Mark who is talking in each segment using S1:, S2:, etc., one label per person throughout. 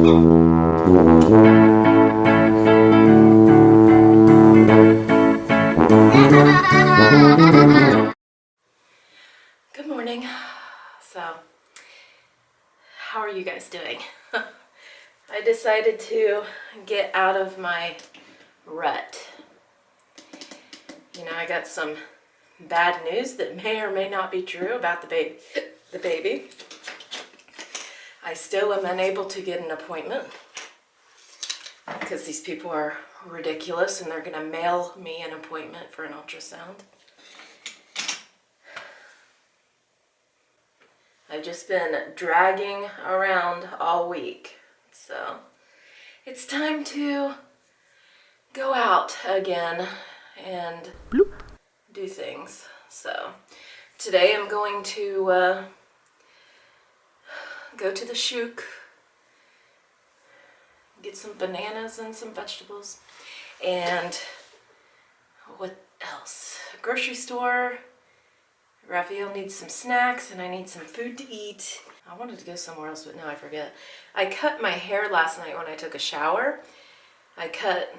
S1: Good morning. So, how are you guys doing? I decided to get out of my rut. You know, I got some bad news that may or may not be true about the baby. I still am unable to get an appointment because these people are ridiculous and they're going to mail me an appointment for an ultrasound. I've just been dragging around all week, so it's time to go out again and do things. So today I'm going to go to the shuk, get some bananas and some vegetables, and what else? A grocery store. Rafael needs some snacks and I need some food to eat. I wanted to go somewhere else, but now I forget. I cut my hair last night when I took a shower. I cut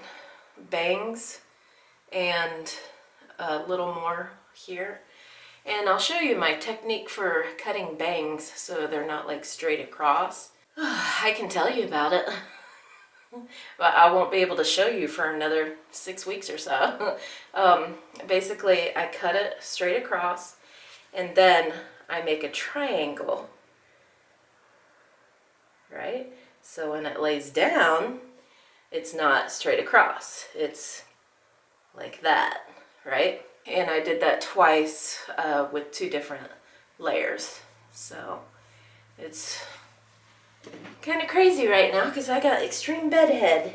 S1: bangs and a little more here. And I'll show you my technique for cutting bangs so they're not like straight across. I can tell you about it, but I won't be able to show you for another 6 weeks or so. Basically, I cut it straight across. And then I make a triangle, right? So when it lays down, it's not straight across. It's like that, right? And I did that twice with 2 different layers. So it's kind of crazy right now because I got extreme bedhead.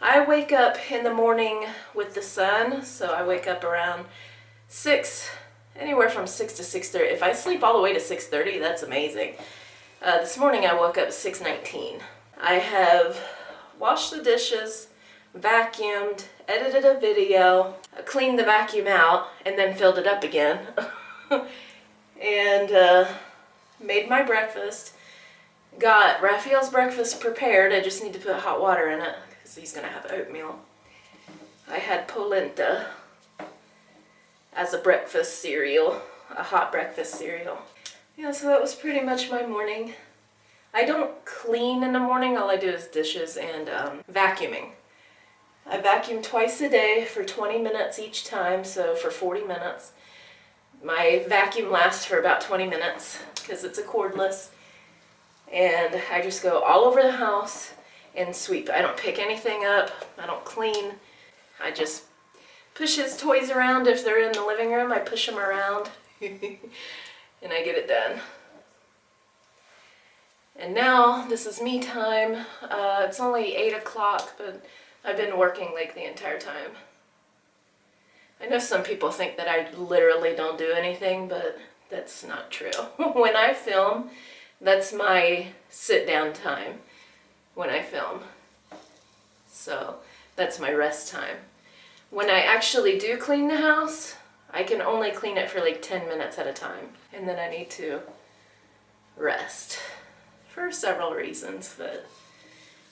S1: I wake up in the morning with the sun, so I wake up around 6. Anywhere from 6 to 6:30. If I sleep all the way to 6:30, that's amazing. This morning I woke up at 6:19. I have washed the dishes, vacuumed, edited a video, cleaned the vacuum out, and then filled it up again. And made my breakfast. Got Rafael's breakfast prepared. I just need to put hot water in it because he's going to have oatmeal. I had polenta as a breakfast cereal, a hot breakfast cereal. Yeah, so that was pretty much my morning. I don't clean in the morning, all I do is dishes and vacuuming. I vacuum twice a day for 20 minutes each time, so for 40 minutes. My vacuum lasts for about 20 minutes because it's a cordless. And I just go all over the house and sweep. I don't pick anything up, I don't clean, I just push his toys around. If they're in the living room, I push them around and I get it done. And now this is me time. It's only 8 o'clock, but I've been working like the entire time. I know some people think that I literally don't do anything, but that's not true. When I film, that's my sit down time when I film. So that's my rest time. When I actually do clean the house, I can only clean it for like 10 minutes at a time. And then I need to rest for several reasons, but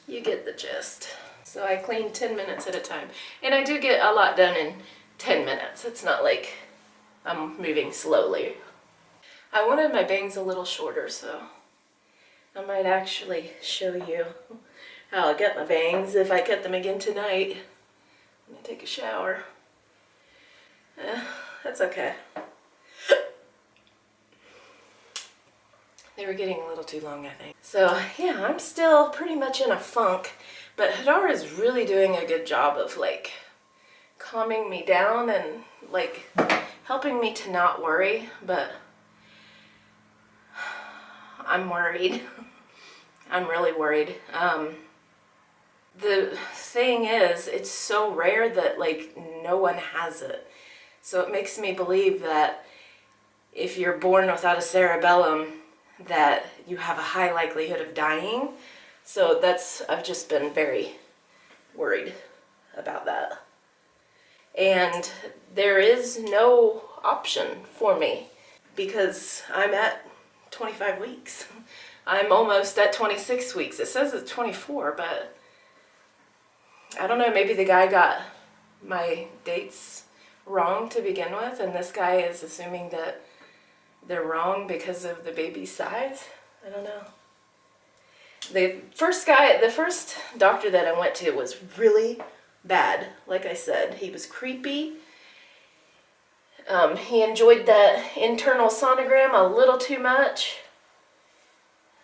S1: you get the gist. So I clean 10 minutes at a time. And I do get a lot done in 10 minutes. It's not like I'm moving slowly. I wanted my bangs a little shorter, so I might actually show you how I got my bangs if I cut them again tonight. I'm gonna take a shower. That's okay. They were getting a little too long, I think. So yeah, I'm still pretty much in a funk, but Hadar is really doing a good job of like calming me down and like helping me to not worry, but I'm worried. I'm really worried. The thing is, it's so rare that like no one has it. So it makes me believe that if you're born without a cerebellum, that you have a high likelihood of dying. So I've just been very worried about that. And there is no option for me because I'm at 25 weeks. I'm almost at 26 weeks. It says it's 24, but I don't know, maybe the guy got my dates wrong to begin with, and this guy is assuming that they're wrong because of the baby's size. I don't know. The first doctor that I went to was really bad. Like I said, he was creepy. He enjoyed that internal sonogram a little too much.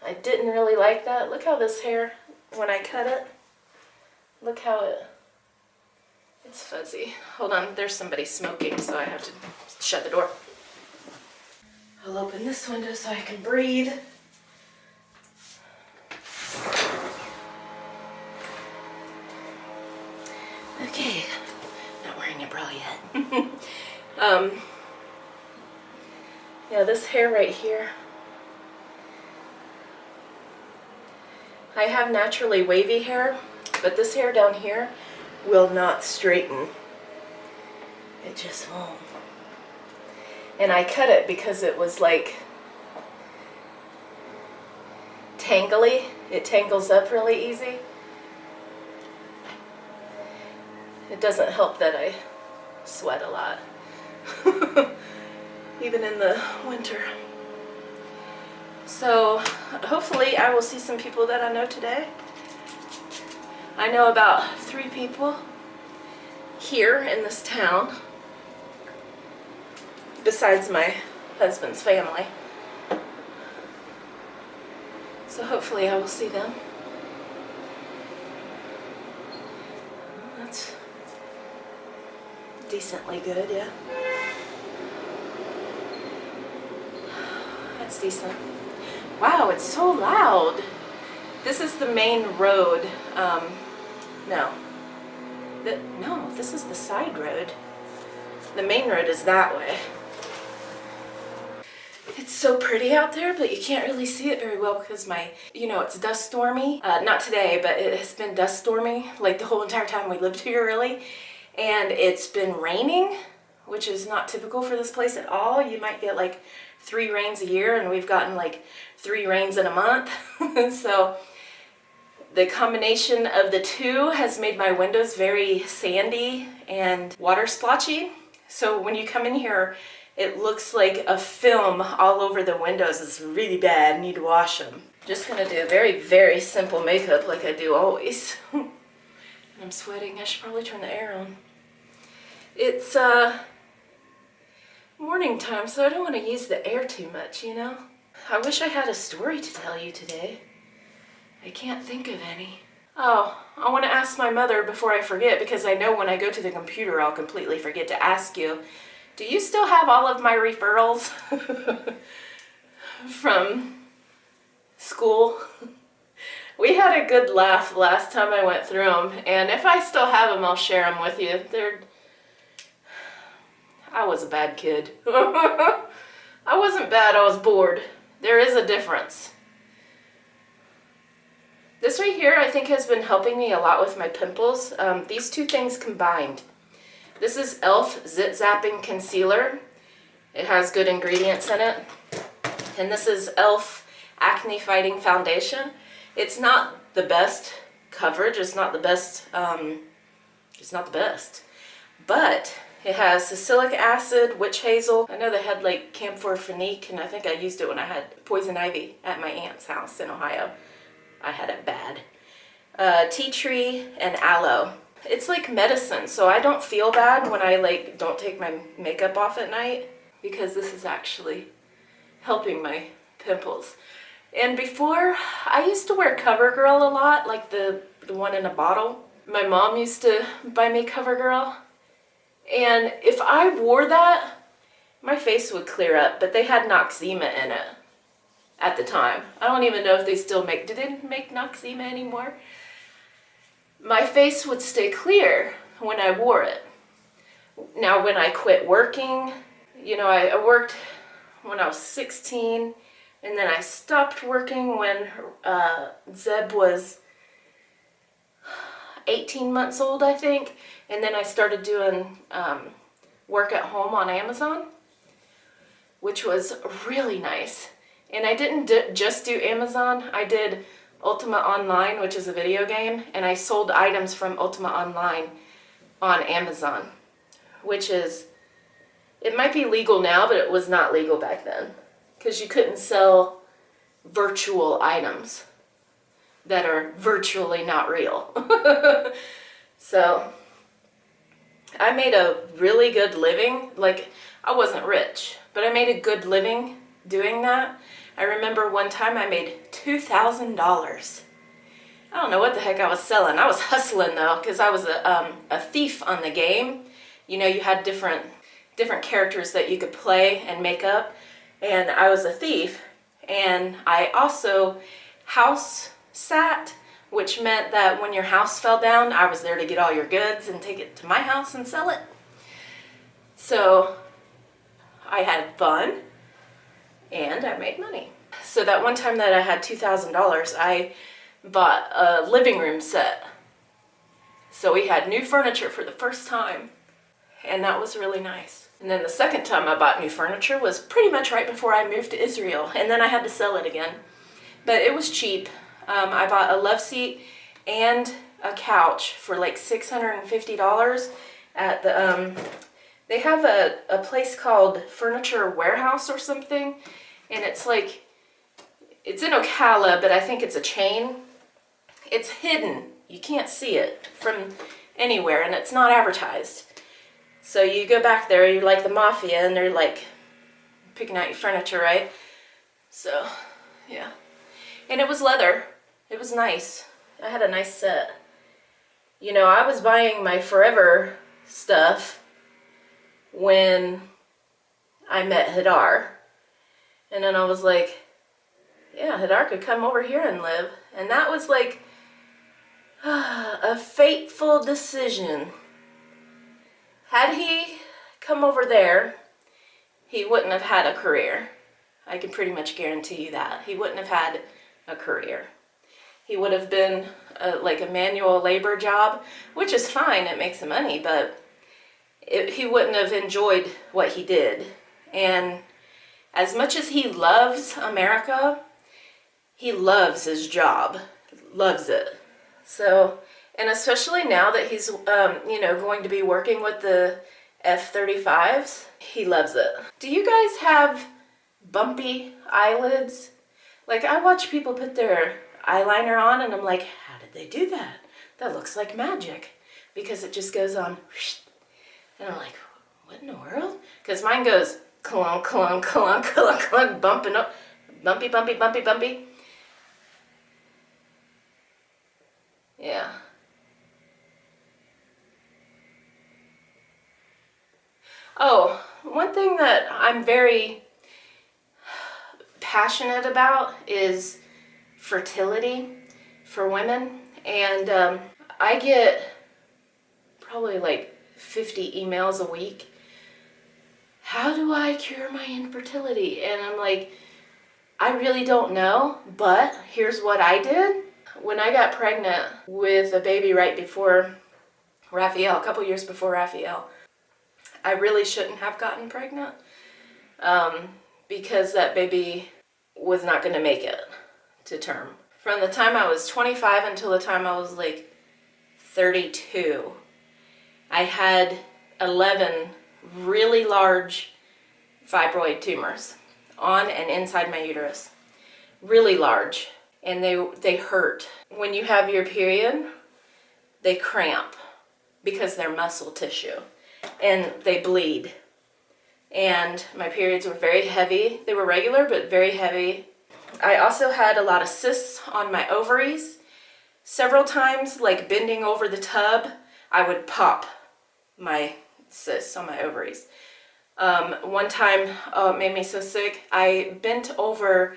S1: I didn't really like that. Look how this hair, when I cut it, look how it's fuzzy. Hold on, there's somebody smoking, so I have to shut the door. I'll open this window so I can breathe. Okay, not wearing a bra yet. Yeah, this hair right here. I have naturally wavy hair, but this hair down here will not straighten. It just won't. And I cut it because it was like tangly. It tangles up really easy. It doesn't help that I sweat a lot, even in the winter. So hopefully I will see some people that I know today. I know about 3 people here in this town, besides my husband's family. So hopefully I will see them. That's decently good, yeah. That's decent. Wow, it's so loud. This is the main road. No, this is the side road. The main road is that way. It's so pretty out there, but you can't really see it very well because it's dust stormy. Not today, but it has been dust stormy like the whole entire time we lived here, really. And it's been raining, which is not typical for this place at all. You might get like 3 rains a year, and we've gotten like 3 rains in a month. So the combination of the two has made my windows very sandy and water splotchy. So when you come in here, it looks like a film all over the windows. It's really bad. I need to wash them. Just gonna do a very, very simple makeup like I do always. I'm sweating. I should probably turn the air on. It's morning time, so I don't want to use the air too much, you know? I wish I had a story to tell you today. I can't think of any. Oh, I want to ask my mother before I forget, because I know when I go to the computer I'll completely forget to ask you. Do you still have all of my referrals from school? We had a good laugh last time I went through them, and if I still have them, I'll share them with you. I was a bad kid. I wasn't bad, I was bored. There is a difference. This right here, I think, has been helping me a lot with my pimples. These two things combined. This is e.l.f. Zit Zapping Concealer. It has good ingredients in it. And this is e.l.f. Acne Fighting Foundation. It's not the best coverage. It's not the best. But it has salicylic acid, witch hazel. I know they had like camphor phenique, and I think I used it when I had poison ivy at my aunt's house in Ohio. I had it bad. Tea tree and aloe. It's like medicine, so I don't feel bad when I don't take my makeup off at night, because this is actually helping my pimples. And before, I used to wear CoverGirl a lot, like the one in a bottle. My mom used to buy me CoverGirl, and if I wore that, my face would clear up, but they had Noxzema in it at the time. I don't even know if they still make, do they make Noxzema anymore? My face would stay clear when I wore it. Now when I quit working, I worked when I was 16, and then I stopped working when Zeb was 18 months old, I think, and then I started doing work at home on Amazon, which was really nice. And I didn't just do Amazon. I did Ultima Online, which is a video game, and I sold items from Ultima Online on Amazon, which is, it might be legal now, but it was not legal back then, because you couldn't sell virtual items that are virtually not real. So I made a really good living. Like, I wasn't rich, but I made a good living doing that. I remember one time I made $2,000. I don't know what the heck I was selling. I was hustling though, because I was a thief on the game. You know, you had different characters that you could play and make up, and I was a thief. And I also house sat, which meant that when your house fell down, I was there to get all your goods and take it to my house and sell it. So I had fun and I made money. So that one time that I had $2,000, I bought a living room set. So we had new furniture for the first time, and that was really nice. And then the second time I bought new furniture was pretty much right before I moved to Israel, and then I had to sell it again. But it was cheap. I bought a love seat and a couch for like $650 at the, they have a place called Furniture Warehouse or something, and it's like, it's in Ocala, but I think it's a chain. It's hidden. You can't see it from anywhere, and it's not advertised. So you go back there, you're like the mafia, and they're like picking out your furniture, right? So, yeah. And it was leather. It was nice. I had a nice set. You know, I was buying my forever stuff when I met Hadar. And then I was like, yeah, Hadar could come over here and live. And that was like a fateful decision. Had he come over there, he wouldn't have had a career. I can pretty much guarantee you that. He wouldn't have had a career. He would have been like a manual labor job, which is fine, it makes him money, but he wouldn't have enjoyed what he did. And as much as he loves America, he loves his job, loves it. So, and especially now that he's, you know, going to be working with the F-35s, he loves it. Do you guys have bumpy eyelids? Like, I watch people put their eyeliner on and I'm like, how did they do that? That looks like magic, because it just goes on. And I'm like, what in the world? Because mine goes clunk, clunk, clunk, clunk, clunk, bumping up, bumpy, bumpy, bumpy, bumpy. Yeah. Oh, one thing that I'm very passionate about is fertility for women. And I get probably like 50 emails a week. How do I cure my infertility? And I'm like, I really don't know, but here's what I did. When I got pregnant with a baby right before Rafael, a couple years before Rafael, I really shouldn't have gotten pregnant because that baby was not going to make it to term. From the time I was 25 until the time I was like 32, I had 11 really large fibroid tumors on and inside my uterus. Really large. And they hurt. When you have your period, they cramp because they're muscle tissue and they bleed. And my periods were very heavy. They were regular, but very heavy. I also had a lot of cysts on my ovaries. Several times, like bending over the tub, I would pop my cysts on my ovaries. One time, it made me so sick, I bent over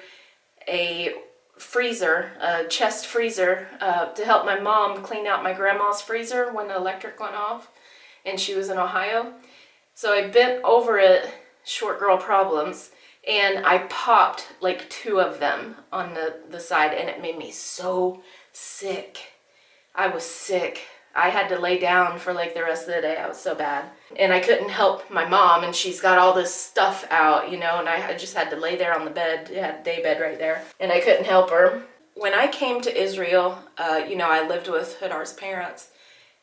S1: a freezer, a chest freezer, to help my mom clean out my grandma's freezer when the electric went off, and she was in Ohio. So I bent over it, short girl problems, and I popped like 2 of them on the side, and it made me so sick. I was sick. I had to lay down for like the rest of the day. I was so bad. And I couldn't help my mom, and she's got all this stuff out, you know, and I just had to lay there on the bed. It had a day bed right there. And I couldn't help her. When I came to Israel, you know, I lived with Hadar's parents,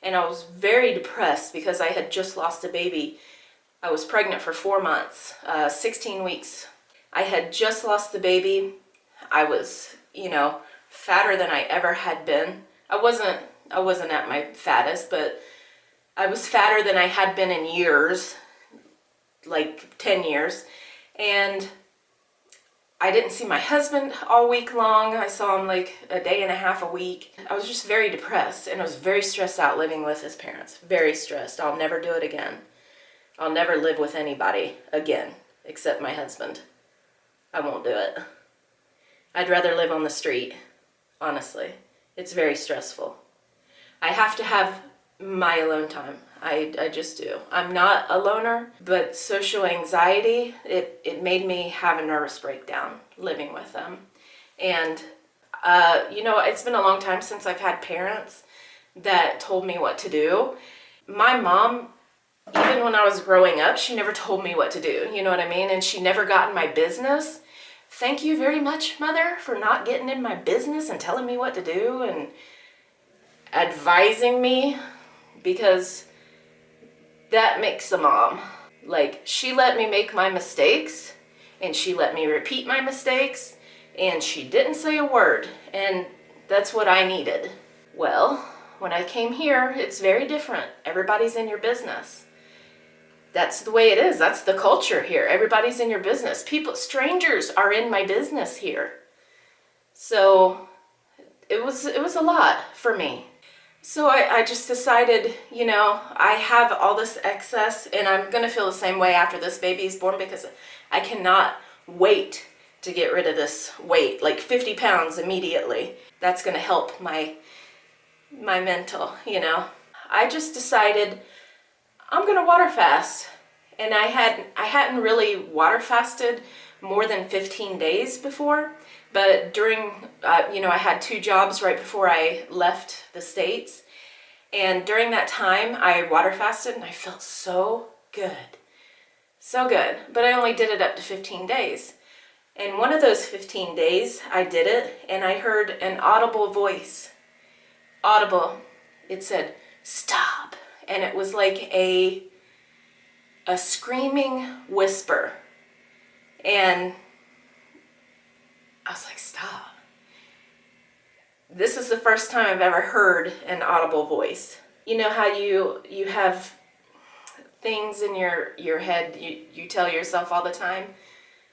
S1: and I was very depressed because I had just lost a baby. I was pregnant for 4 months, 16 weeks. I had just lost the baby. I was, you know, fatter than I ever had been. I wasn't at my fattest, but I was fatter than I had been in years, like 10 years. And I didn't see my husband all week long. I saw him like a day and a half a week. I was just very depressed, and I was very stressed out living with his parents. Very stressed. I'll never do it again. I'll never live with anybody again, except my husband. I won't do it. I'd rather live on the street, honestly. It's very stressful. I have to have my alone time. I just do. I'm not a loner, but social anxiety, it made me have a nervous breakdown living with them. And, you know, it's been a long time since I've had parents that told me what to do. My mom, even when I was growing up, she never told me what to do, you know what I mean? And she never got in my business. Thank you very much, Mother, for not getting in my business and telling me what to do and advising me, because that makes a mom. Like, she let me make my mistakes, and she let me repeat my mistakes, and she didn't say a word, and that's what I needed. Well, when I came here, it's very different. Everybody's in your business. That's the way it is. That's the culture here. Everybody's in your business. People, strangers are in my business here. So it was a lot for me. So I just decided, you know, I have all this excess, and I'm going to feel the same way after this baby is born, because I cannot wait to get rid of this weight, like 50 pounds immediately. That's going to help my mental, you know. I just decided I'm going to water fast. And I hadn't really water fasted more than 15 days before. But during, you know, I had 2 jobs right before I left the States. And during that time, I water fasted, and I felt so good. So good. But I only did it up to 15 days. And one of those 15 days, I did it, and I heard an audible voice. Audible. It said, "Stop." And it was like a screaming whisper. And I was like, stop. This is the first time I've ever heard an audible voice. You know how you have things in your head you tell yourself all the time?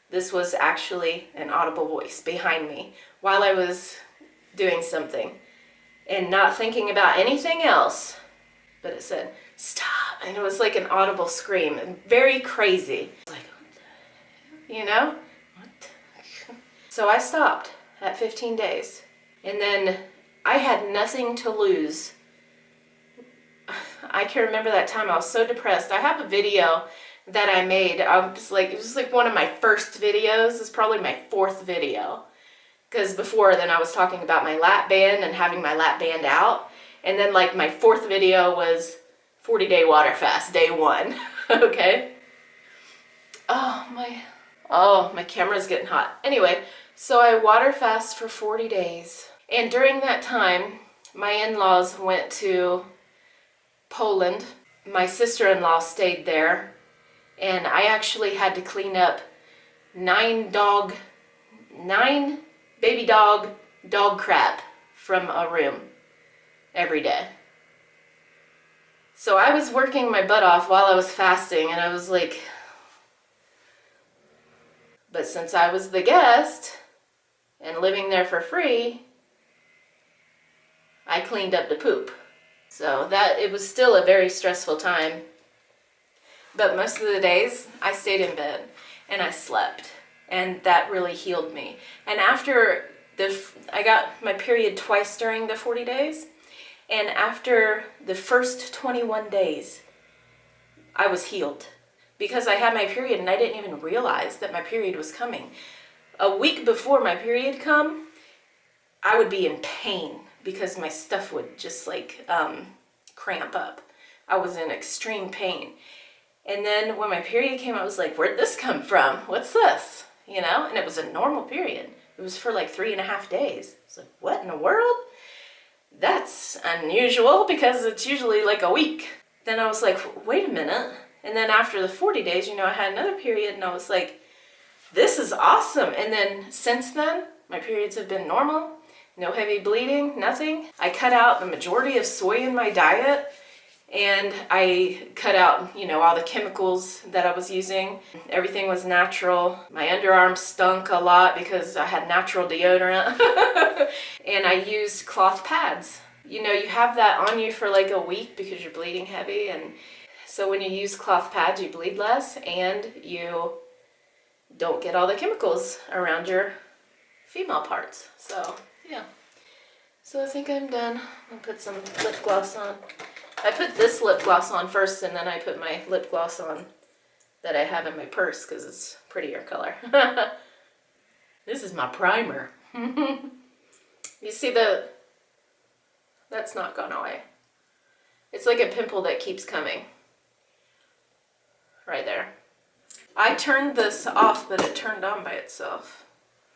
S1: This was actually an audible voice behind me while I was doing something and not thinking about anything else. But it said, "Stop." And it was like an audible scream, and very crazy. Like, you know? What? So I stopped at 15 days. And then I had nothing to lose. I can remember that time I was so depressed. I have a video that I made. It was like one of my first videos. It's probably my 4th video. Because before then I was talking about my lap band and having my lap band out. And then like my 4th video was 40-day water fast, day 1. Okay? Oh, my camera's getting hot. Anyway, so I water fast for 40 days. And during that time, my in-laws went to Poland. My sister-in-law stayed there. And I actually had to clean up 9 baby dog crap from a room every day. So I was working my butt off while I was fasting, and I was like, but since I was the guest and living there for free, I cleaned up the poop. So it was still a very stressful time. But most of the days I stayed in bed and I slept, and that really healed me. And after I got my period twice during the 40 days. And after the first 21 days, I was healed. Because I had my period and I didn't even realize that my period was coming. A week before my period I would be in pain because my stuff would just like cramp up. I was in extreme pain. And then when my period came, I was like, where'd this come from? What's this? You know, and it was a normal period. It was for like 3.5 days. I was like, what in the world? That's unusual because it's usually like a week. Then I was like, wait a minute. And then after the 40 days, you know, I had another period and I was like, this is awesome. And then since then, my periods have been normal, no heavy bleeding, nothing. I cut out the majority of soy in my diet and I cut out, you know, all the chemicals that I was using. Everything was natural. My underarms stunk a lot because I had natural deodorant. And I used cloth pads. You know, you have that on you for like a week because you're bleeding heavy. And so when you use cloth pads, you bleed less and you don't get all the chemicals around your female parts. So, yeah. So I think I'm done. I'll put some lip gloss on. I put this lip gloss on first and then I put my lip gloss on that I have in my purse because it's prettier color. This is my primer. You see that's not gone away. It's like a pimple that keeps coming. Right there. I turned this off, but it turned on by itself.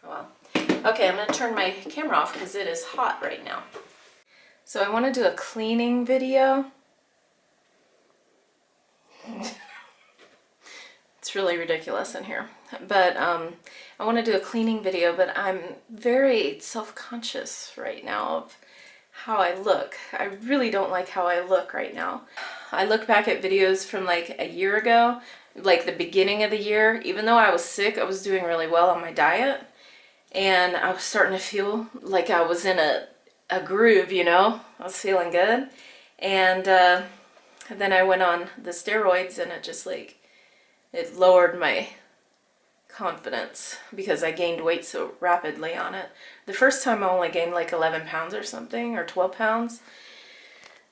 S1: Well, okay, I'm gonna turn my camera off because it is hot right now. So I want to do a cleaning video. It's really ridiculous in here. But I want to do a cleaning video, but I'm very self-conscious right now of how I look. I really don't like how I look right now. I look back at videos from like a year ago, like the beginning of the year. Even though I was sick, I was doing really well on my diet. And I was starting to feel like I was in a groove, you know. I was feeling good. And then I went on the steroids and it just like, it lowered my confidence because I gained weight so rapidly on it. The first time I only gained like 11 pounds or something, or 12 pounds.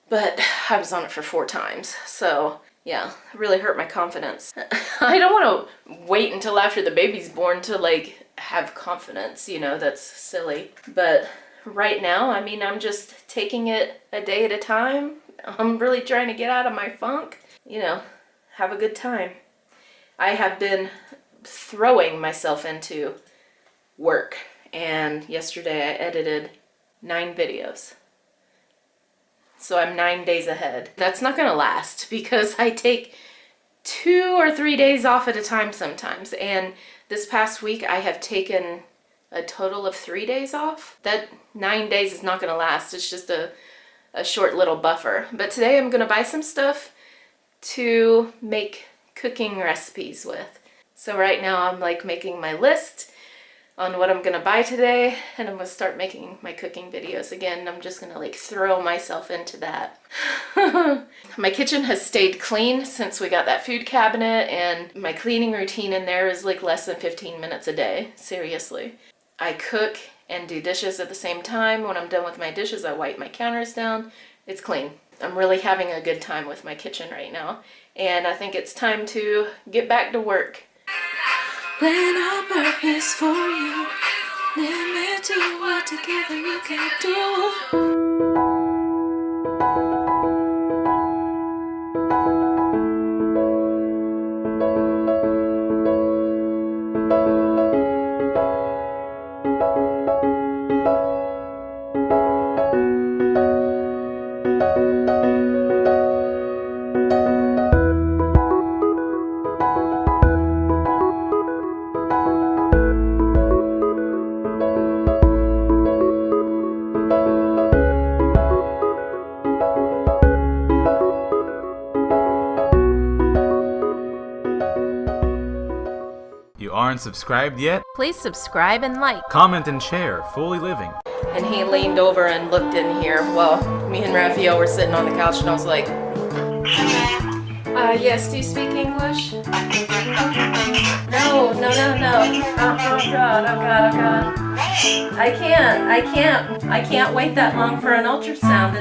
S1: But I was on it for 4 times. So yeah, it really hurt my confidence. I don't want to wait until after the baby's born to like have confidence, you know, that's silly. But right now, I mean, I'm just taking it a day at a time. I'm really trying to get out of my funk, you know, have a good time. I have been throwing myself into work, and yesterday I edited 9 videos. So I'm 9 days ahead. That's not gonna last because I take 2 or 3 days off at a time sometimes, and this past week I have taken a total of 3 days off. That 9 days is not gonna last. It's just a short little buffer. But today I'm gonna buy some stuff to make cooking recipes with. So right now I'm like making my list on what I'm gonna buy today, and I'm gonna start making my cooking videos again. I'm just gonna like throw myself into that. My kitchen has stayed clean since we got that food cabinet, and my cleaning routine in there is like less than 15 minutes a day, seriously. I cook and do dishes at the same time. When I'm done with my dishes, I wipe my counters down. It's clean. I'm really having a good time with my kitchen right now, and I think it's time to get back to work. Plan our purpose for you. Limit to what together you can do.
S2: Aren't subscribed yet?
S1: Please subscribe and like.
S2: Comment and share. FoolyLiving.
S1: And he leaned over and looked in here. Well, me and Rafael were sitting on the couch and I was like, yes, do you speak English? No. Oh God. I can't wait that long for an ultrasound.